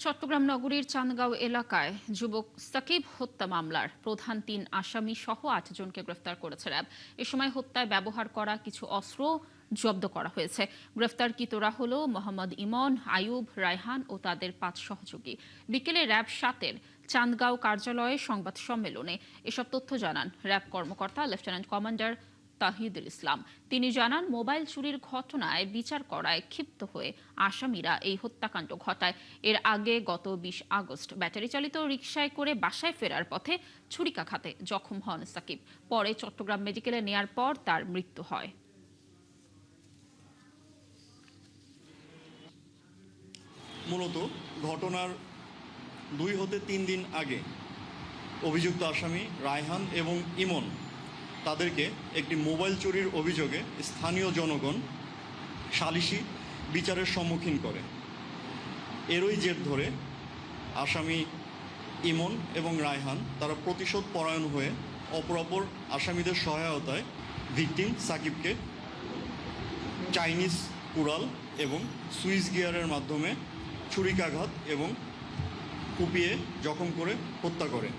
চট্টগ্রাম নগরীর চান্দগাঁও এলাকায় যুবক সাকিব হত্যা মামলার প্রধান ৩ আসামি সহ ৮ জনকে গ্রেফতার করেছে র্যাব। এ সময় হত্যায় ব্যবহার করা কিছু অস্ত্র জব্দ করা হয়েছে। গ্রেফতারকৃতরা হল মোহাম্মদ ইমন, আয়ুব, রায়হান ও তাদের ৫ সহযোগী। বিকেলে র্যাব ৭-এর চান্দগাঁও কার্যালয়ে সংবাদ সম্মেলনে এসব তথ্য জানান র্যাব কর্মকর্তা লেফটেন্যান্ট কমান্ডার তাহিদুল ইসলাম। তিনি জানান, মোবাইল চুরির ঘটনায় বিচার করায় ক্ষিপ্ত হয়ে আসামিরা এই হত্যাকাণ্ড ঘটায়। এর আগে গত ২০ আগস্ট ব্যাটারি চালিত রিকশায় করে বাসায় ফেরার পথে ছুরিকাঘাতে জখম হন সাকিব। পরে চট্টগ্রাম মেডিকেলে নেয়ার পর তার মৃত্যু হয়। মূলত ঘটনার ২ হতে ৩ দিন আগে অভিযুক্ত আসামি রায়হান এবং ইমন তাদেরকে একটি মোবাইল চুরির অভিযোগে স্থানীয় জনগণ সালিশি বিচারের সম্মুখীন করে। এরই জের ধরে আসামি ইমন এবং রায়হান তারা প্রতিশোধ পরায়ণ হয়ে অপরাপর আসামিদের সহায়তায় ভিকটিম সাকিবকে চাইনিজ কুড়াল এবং সুইচ গিয়ারের মাধ্যমে ছুরিকাঘাত এবং কুপিয়ে জখম করে হত্যা করে।